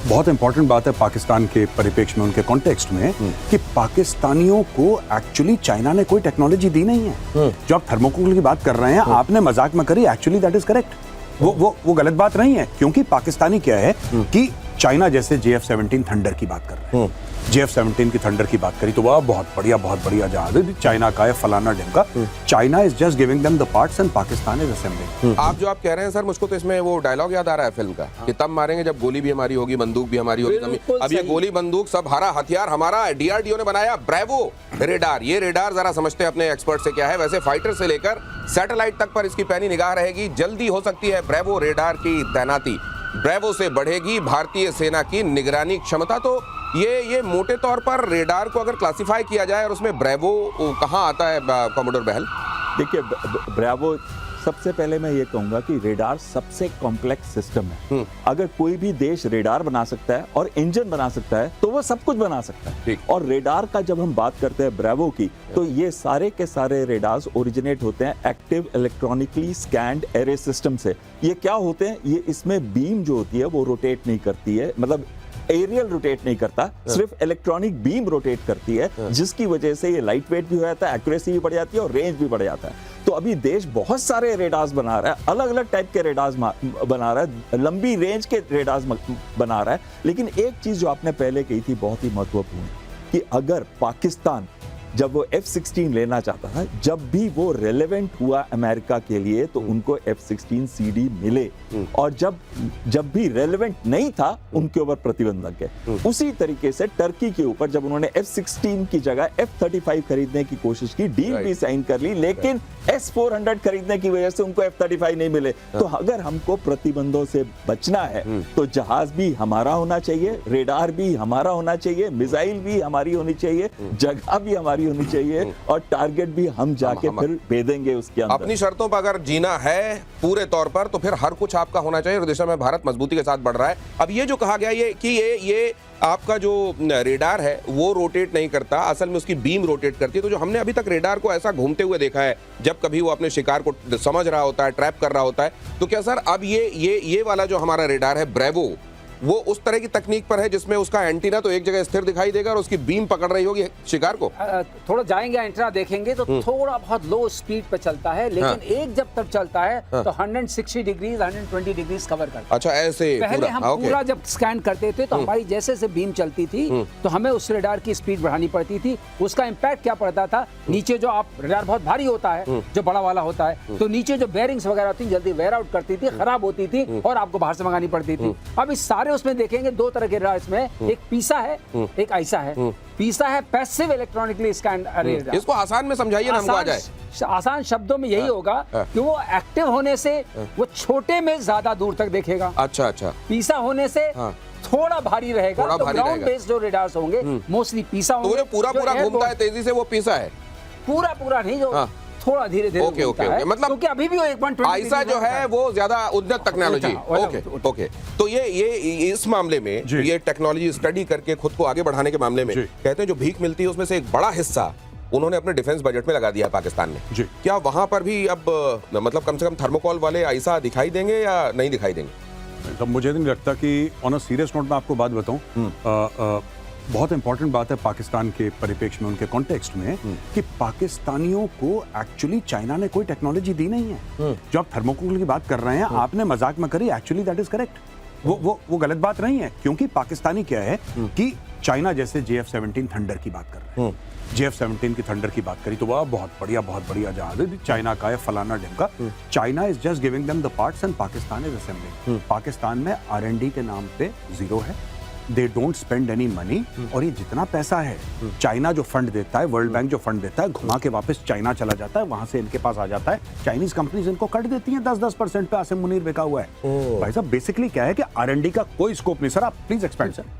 बहुत इंपॉर्टेंट बात है पाकिस्तान के परिप्रेक्ष्य में, उनके कॉन्टेक्स्ट में, कि पाकिस्तानियों को एक्चुअली चाइना ने कोई टेक्नोलॉजी दी नहीं है। जो आप थर्मोकोल की बात कर रहे हैं, आपने मजाक में करी, एक्चुअली दैट इज करेक्ट। वो गलत बात नहीं है, क्योंकि पाकिस्तानी क्या है कि चाइना जैसे JF-17 थंडर की बात कर रहे हैं, JF-17 की थंडर की बात करी तो वह बहुत बढ़िया जहाज है, चाइना का है, फलाना ढिमका। China is just giving them the parts and Pakistan is assembling. आप कह रहे हैं सर, मुझको तो इसमें वो डायलॉग याद आ रहा है फिल्म का, कि तब मारेंगे जब गोली भी हमारी होगी, बंदूक भी हमारी होगी। अब ये गोली बंदूक सब हरा हथियार हमारा। DRDO ने बनाया ब्रेवो रेडार। ये रेडार जरा समझते हैं अपने एक्सपर्ट से क्या है। वैसे फाइटर से लेकर सैटेलाइट तक पर इसकी पैनी निगाह रहेगी। जल्दी हो सकती है ब्रेवो रेडार की तैनाती। ब्रेवो से बढ़ेगी भारतीय सेना की निगरानी क्षमता। तो ये मोटे तौर पर रेडार को अगर क्लासिफाई किया जाए और उसमें ब्रेवो कहाँ आता है कॉमोडोर बहल? देखिए, ब्रेवो सबसे पहले मैं ये कहूंगा कि रेडार सबसे कॉम्प्लेक्स सिस्टम है। अगर कोई भी देश रेडार बना सकता है और इंजन बना सकता है तो वो सब कुछ बना सकता है। और रेडार का जब हम बात करते हैं ब्रेवो की, तो ये सारे के सारे रेडार्स ओरिजिनेट होते हैं active electronically scanned array system से। ये क्या होते हैं? ये इसमें बीम जो होती है वो रोटेट नहीं करती है, मतलब एरियल रोटेट नहीं करता, सिर्फ इलेक्ट्रॉनिक बीम रोटेट करती है, जिसकी वजह से ये लाइट वेट भी हो जाता है, एक्यूरेसी भी बढ़ जाती है और रेंज भी बढ़ जाता है। तो अभी देश बहुत सारे रेडार्स बना रहा है, अलग अलग टाइप के रेडार्स बना रहा है, लंबी रेंज के रेडार्स बना रहा है। लेकिन एक चीज जो आपने पहले कही थी बहुत ही महत्वपूर्ण, कि अगर पाकिस्तान जब वो F-16 लेना चाहता था, जब भी वो रेलेवेंट हुआ अमेरिका के लिए, तो उनको F-16 CD मिले, और जब भी रेलेवेंट नहीं था उनके ऊपर प्रतिबंध लग गए। उसी तरीके से टर्की के ऊपर जब उन्होंने F-16 की जगह F-35 खरीदने की कोशिश की, डील भी साइन कर ली, लेकिन S-400 खरीदने की वजह से उनको F-35 नहीं मिले। तो अगर हमको प्रतिबंधों से बचना है तो जहाज भी हमारा होना चाहिए, रेडार भी हमारा होना चाहिए, मिसाइल भी हमारी होनी चाहिए, जगह भी हमारी होनी चाहिए, और टारगेट भी हम जाके फिर भेदेंगे उसके अंदर। अपनी शर्तों पर अगर जीना है पूरे तौर पर, तो फिर हर कुछ आपका होना चाहिए। और दिशा में भारत मजबूती के साथ बढ़ रहा है। अब ये जो कहा गया ये आपका जो रेडार है वो रोटेट नहीं करता, असल में उसकी बीम रोटेट करती है। तो जो हमने अभी तक रेडार को ऐसा घूमते हुए देखा है, जब कभी वो अपने शिकार को समझ रहा होता है, ट्रैप कर रहा होता है, तो क्या सर अब ये वाला जो हमारा रेडार है ब्रेवो, वो उस तरह की तकनीक पर है जिसमें उसका एंटीना तो एक जगह स्थिर दिखाई देगा और उसकी बीम पकड़ रही होगी शिकार को? थोड़ा जाएंगे एंटीना देखेंगे तो थोड़ा बहुत लो स्पीड पे चलता है, लेकिन एक जब तक चलता है तो 160 डिग्रीज 120 डिग्रीज कवर करता है। अच्छा, ऐसे पहले हम पूरा जब स्कैन करते थे तो हमारी जैसे बीम चलती थी तो हमें उस रेडार की स्पीड बढ़ानी पड़ती थी। उसका इम्पैक्ट क्या पड़ता था, नीचे जो आप रेडार बहुत भारी होता है, जो बड़ा वाला होता है, तो नीचे जो बेयरिंग्स वगैरह होती थी जल्दी वेयर आउट करती थी, खराब होती थी और आपको बाहर से मंगानी पड़ती थी। अब इस सारे उसमें देखेंगे दो तरह के रेडार इसमें, एक पीसा है, एक ऐसा है। पीसा है पैसिव इलेक्ट्रॉनिकली स्कैन रेडार। इसको आसान में समझाइए ना, हमको आ जाए। आसान शब्दों में यही होगा कि वो एक्टिव होने से वो छोटे में ज्यादा दूर तक देखेगा। अच्छा। पीसा होने से थोड़ा भारी रहेगा। तो ग्राउंड बेस्ड जो रेडार्स होंगे मोस्टली पीसा होंगे। तो पूरा घूमता है तेजी से, वो पीसा है? पूरा नहीं, जो थोड़ा धीरे-धीरे ओके, मतलब क्योंकि अभी भी वो 120 ऐसा जो है वो ज्यादा उन्नत टेक्नोलॉजी। ओके। तो ये इस मामले में ये टेक्नोलॉजी स्टडी करके खुद को आगे बढ़ाने के मामले में कहते हैं जो भीख मिलती है उसमें से एक बड़ा हिस्सा उन्होंने अपने डिफेंस बजट में लगा दिया है पाकिस्तान ने। क्या वहां पर भी अब मतलब कम से कम थर्मोकोल वाले ऐसा दिखाई देंगे या नहीं दिखाई देंगे? तब मुझे नहीं लगता कि ऑन अ सीरियस नोट में आपको बात बताऊं, बहुत इंपॉर्टेंट बात है पाकिस्तान के परिप्रेक्ष्य में, उनके कॉन्टेक्स्ट में, कि पाकिस्तानियों को एक्चुअली चाइना ने कोई टेक्नोलॉजी दी नहीं है। जो आप थर्मोकोल की बात कर रहे हैं, आपने मजाक में करी, एक्चुअली दैट इज करेक्ट। वो गलत बात नहीं है, क्योंकि पाकिस्तानी क्या है कि चाइना जैसे JF-17 थंडर की बात कर रहे हैं, JF-17 की थंडर की बात करी तो वह बहुत बढ़िया जहाज है, चाइना का है, फलाना ढिमका। China is just giving them the parts and Pakistan is assembling. Pakistan में R&D के नाम पे जीरो है, they don't spend any money. और ये जितना पैसा है चाइना जो फंड देता है, वर्ल्ड बैंक जो फंड देता है, घुमा के वापस चाइना चला जाता है, वहां से इनके पास आ जाता है। चाइनीज कंपनीज इनको कट देती हैं 10% पे। आसिम मुनीर बिका हुआ है भाई साहब। बेसिकली क्या है कि R&D का कोई स्कोप नहीं। सर आप please expand sir.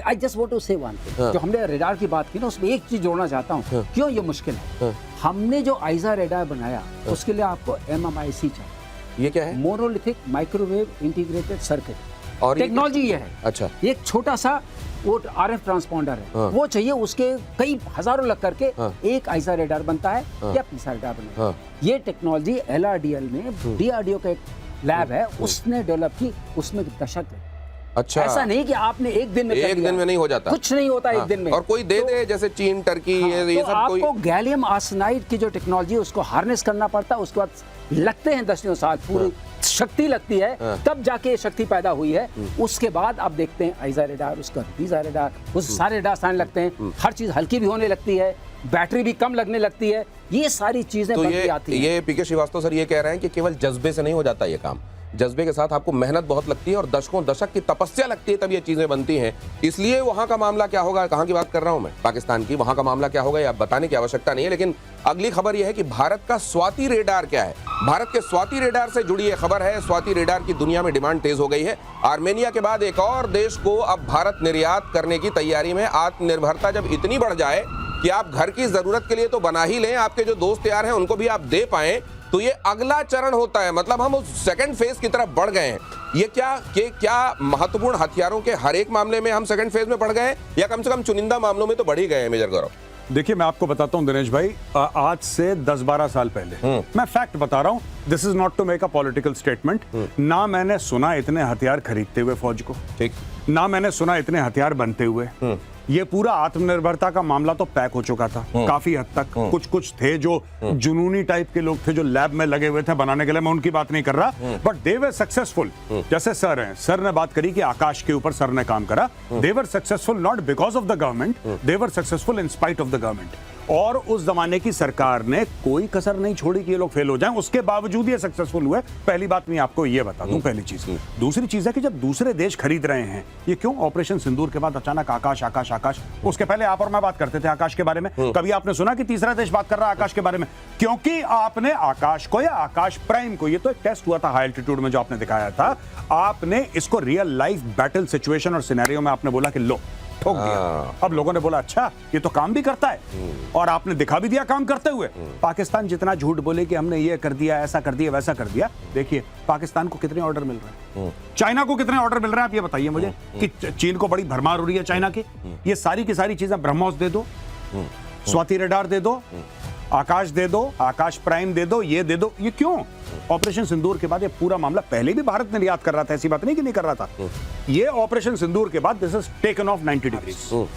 I just want to say one thing। जो हमने रेडार की बात की ना, उसमें एक चीज जोड़ना चाहता हूँ। क्यों ये मुश्किल है? हमने जो आइजा रेडार बनाया उसके लिए आपको MMIC चाहिए। ये क्या है? Monolithic microwave integrated circuit. और टेक्नोलॉजी ये है। अच्छा। एक छोटा सा वो RF ट्रांसपॉन्डर है, वो चाहिए, उसके कई हजारों लग करके एक ऐसा रेडार बनता है या पीसा रेडार बनता है। ये टेक्नोलॉजी LRDL में DRDO का एक लैब है, उसने डेवलप की। उसमें दशक है अच्छा। ऐसा नहीं कि आपने एक दिन में कर एक लिया। दिन में नहीं हो जाता, कुछ नहीं होता हाँ। एक दिन में। और कोई दे दे जैसे चीन, टर्की, ये तो सब कोई। आपको गैलियम आर्सेनाइड की जो टेक्नोलॉजी है उसको हार्नेस करना पड़ता है, उसके बाद लगते हैं दसियों साल, पूरी शक्ति लगती है, तब जाके ये शक्ति पैदा हुई है। उसके बाद आप देखते हैं आइजा रेडार, उसका वीजा रेडार, उस सारे रेडार आने लगते हैं, हर चीज हल्की भी होने लगती है, बैटरी भी कम लगने लगती है, ये सारी चीजें तो बनती आती हैं। ये पीके श्रीवास्तव सर ये कह रहे हैं कि केवल जज्बे से नहीं हो जाता ये काम, जज्बे के साथ आपको मेहनत बहुत लगती है और दशकों दशक की तपस्या लगती है, तब ये चीजें बनती हैं। इसलिए वहां का मामला क्या होगा, कहां की बात कर रहा हूं मैं, पाकिस्तान की, वहां का मामला क्या होगा ये आप बताने की आवश्यकता नहीं है। लेकिन अगली खबर यह है कि भारत का स्वाति रेडार क्या है। भारत के स्वाति रेडार से जुड़ी ये खबर है। स्वाति रेडार की दुनिया में डिमांड तेज हो गई है। आर्मेनिया के बाद एक और देश को अब भारत निर्यात करने की तैयारी में। आत्मनिर्भरता जब इतनी बढ़ जाए कि आप घर की जरूरत के लिए तो बना ही लें, आपके जो दोस्त यार हैं उनको भी आप दे पाएं, तो ये अगला चरण होता है। मतलब हम उस सेकंड फेज की तरफ बढ़ गए हैं। ये क्या महत्वपूर्ण हथियारों के हर एक मामले में हम सेकंड फेज में बढ़ गए हैं, या कम से कम चुनिंदा मामलों में तो बढ़ ही गए हैं मेजर गौरव? देखिए, मैं आपको बताता हूं दिनेश भाई, आज से 10-12 साल पहले, मैं फैक्ट बता रहा हूं, this is not to make a political statement, ना मैंने सुना इतने हथियार खरीदते हुए फौज को, ठीक, ना मैंने सुना इतने हथियार बनते हुए। ये पूरा आत्मनिर्भरता का मामला तो पैक हो चुका था काफी हद तक। कुछ थे जो जुनूनी टाइप के लोग थे जो लैब में लगे हुए थे बनाने के लिए, मैं उनकी बात नहीं कर रहा, बट दे वर सक्सेसफुल। जैसे सर हैं, सर ने बात करी कि आकाश के ऊपर सर ने काम करा, they were successful not because of the government, they were successful in spite of the government. और उस जमाने की सरकार ने कोई कसर नहीं छोड़ी कि ये लोग फेल हो जाएं, उसके बावजूद ये सक्सेसफुल हुए। पहली बात मैं आपको ये बता दूं, पहली चीज। दूसरी चीज है कि जब दूसरे देश खरीद रहे हैं, ये क्यों ऑपरेशन सिंदूर के बाद अचानक आकाश आकाश आकाश? उसके पहले आप और मैं बात करते थे आकाश के बारे में, कभी आपने सुना कि तीसरा देश बात कर रहा है आकाश के बारे में? क्योंकि आपने आकाश को या आकाश प्राइम को, ये तो एक टेस्ट हुआ था हाई एल्टीट्यूड में जो आपने दिखाया था, आपने इसको रियल लाइफ बैटल सिचुएशन और सिनेरियो में आपने बोला कि लो ठोक दिया। अब लोगों ने बोला अच्छा ये तो काम भी करता है, और आपने दिखा भी दिया काम करते हुए। पाकिस्तान जितना झूठ बोले कि हमने ये कर दिया, ऐसा कर दिया, वैसा कर दिया, देखिए पाकिस्तान को कितने ऑर्डर मिल रहे हैं, चाइना को कितने ऑर्डर मिल रहे हैं, आप ये बताइए मुझे। कि चीन को बड़ी भरमार हो रही है चाइना की। ये सारी की सारी चीजें, ब्रह्मोस दे दो, स्वाति रेडार दे दो, आकाश दे दो, आकाश प्राइम दे दो, ये दे दो। ये क्यों? ऑपरेशन सिंदूर के बाद ये पूरा मामला, पहले भी भारत निर्यात कर रहा था, ऐसी बात नहीं कि नहीं कर रहा था। ये ऑपरेशन सिंदूर के बाद this is taken of 90 degrees.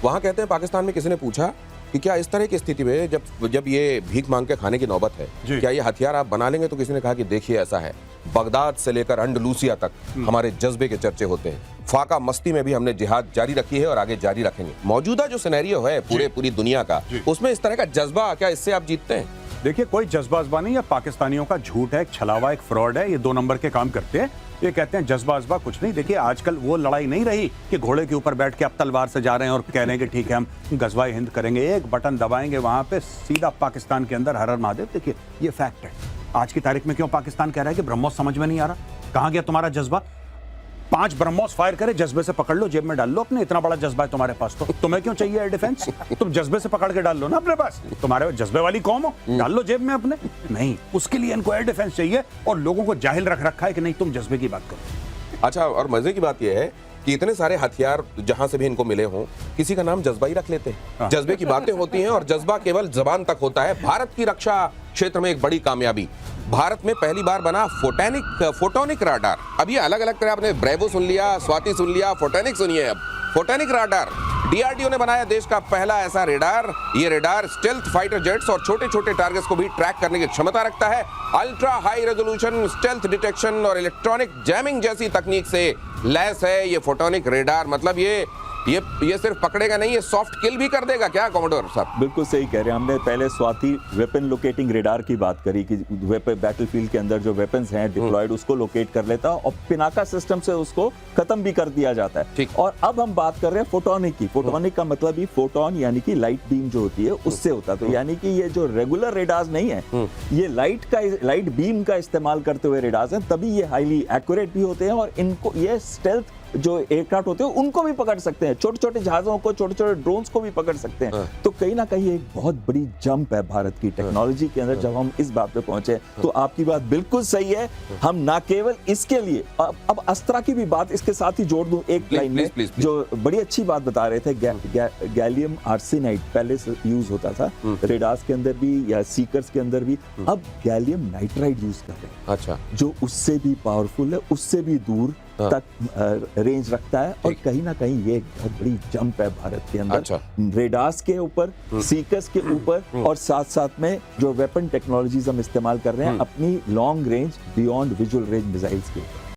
वहां कहते हैं पाकिस्तान में किसी ने पूछा कि क्या इस तरह की स्थिति में जब ये भीख मांग के खाने की नौबत है, क्या ये हथियार आप बना लेंगे? तो किसी ने कहा कि देखिए ऐसा है, बगदाद से लेकर अंडलूसिया तक हमारे जज्बे के चर्चे होते हैं। फाका मस्ती में भी हमने जिहाद जारी रखी है और आगे जारी रखेंगे। मौजूदा जो सिनेरियो है पूरी दुनिया का, उसमें इस तरह का जज्बा, क्या इससे आप जीतते हैं? देखिए, कोई जज्बा नहीं है, पाकिस्तानियों का झूठ है, एक छलावा, एक फ्रॉड है, ये 2 नंबर के काम करते हैं। ये कहते हैं जज्बा कुछ नहीं। देखिए, आजकल वो लड़ाई नहीं रही कि घोड़े के ऊपर बैठ के आप तलवार से जा रहे हैं और कह रहे हैं कि ठीक है हम गजवाए हिंद करेंगे, एक बटन दबाएंगे वहां पे सीधा पाकिस्तान के अंदर हर हर महादेव। देखिए, ये फैक्ट है। आज की तारीख में क्यों पाकिस्तान कह रहा है कि ब्रह्मोस समझ में नहीं आ रहा? कहां गया तुम्हारा जज्बा? 5 ब्रह्मोस फायर करे, जज्बे से पकड़ लो, जेब में डाल लो अपने, इतना बड़ा जज्बा है तुम्हारे पास, तो तुम्हें क्यों चाहिए एयर डिफेंस? तुम जज्बे से पकड़ के डाल लो ना अपने पास, तुम्हारे जज्बे वाली कौम हो, डाल लो जेब में अपने। नहीं, उसके लिए इनको एयर डिफेंस चाहिए, और लोगों को जाहिल रख रखा है कि नहीं तुम जज्बे की बात करो। अच्छा, और मजे की बात यह है कि इतने सारे हथियार जहां से भी इनको मिले हों, किसी का नाम जज्बा ही रख लेते हैं। जज्बे की बातें होती हैं और जज्बा केवल जबान तक होता है। भारत की रक्षा क्षेत्र में एक बड़ी कामयाबी, भारत में पहली बार बना फोटोनिक राडार। अब ये अलग अलग तरह, आपने ब्रेवो सुन लिया, स्वाति सुन लिया, फोटोनिक सुनिए। अब फोटोनिक राडार डीआरडीओ ने बनाया देश का पहला ऐसा रेडार। ये रेडार स्टेल्थ फाइटर जेट्स और छोटे छोटे टारगेट्स को भी ट्रैक करने की क्षमता रखता है। Ultra high resolution stealth detection और इलेक्ट्रॉनिक जैमिंग जैसी तकनीक से लैस है ये फोटोनिक रेडार। मतलब ये सिर्फ पकड़ेगा नहीं, ये सॉफ्ट किल भी कर देगा क्या कॉमोडोर साहब? बिल्कुल सही कह रहे हैं। हमने पहले स्वाति वेपन लोकेटिंग रेडार की बात करी कि बैटलफील्ड के अंदर जो वेपन्स हैं डिप्लॉयड, उसको लोकेट कर लेता और पिनाका सिस्टम से उसको खत्म भी कर दिया जाता है। और अब हम बात कर रहे हैं फोटोनिक की। फोटोनिक का मतलब ही फोटोन यानी कि लाइट बीम जो होती है उससे होता है। तो यानी कि ये जो रेगुलर रेडार्स नहीं है, ये लाइट बीम का इस्तेमाल करते हुए रेडार्स हैं, तभी ये हाईली एक्यूरेट भी होते हैं और इनको ये स्टेल्थ जो एयरक्राफ्ट होते हैं उनको भी पकड़ सकते हैं, छोटे छोटे जहाजों को, छोटे छोटे ड्रोन्स को भी पकड़ सकते हैं। तो कहीं ना कहीं एक बहुत बड़ी जंप है भारत की टेक्नोलॉजी के अंदर जब हम इस बात पे पहुंचे। तो आपकी बात बिल्कुल सही है। हम ना केवल इसके लिए, अब अस्त्रा की भी बात इसके साथ ही जोड़ दूं एक लाइन में, जो बड़ी अच्छी बात बता रहे थे। गैलियम आर्सेनाइड पहले से यूज होता था रेडार्स के अंदर भी या सीकर्स के अंदर भी, अब गैलियम नाइट्राइड यूज कर रहे हैं। अच्छा, जो उससे भी पावरफुल है, उससे भी दूर तक रेंज रखता है और कहीं ना कहीं ये एक बहुत बड़ी जंप है भारत के अंदर अच्छा। रेडार्स के ऊपर, सीकर्स के ऊपर और साथ साथ में जो वेपन टेक्नोलॉजीज हम इस्तेमाल कर रहे हैं अपनी long range beyond visual range missiles के ऊपर।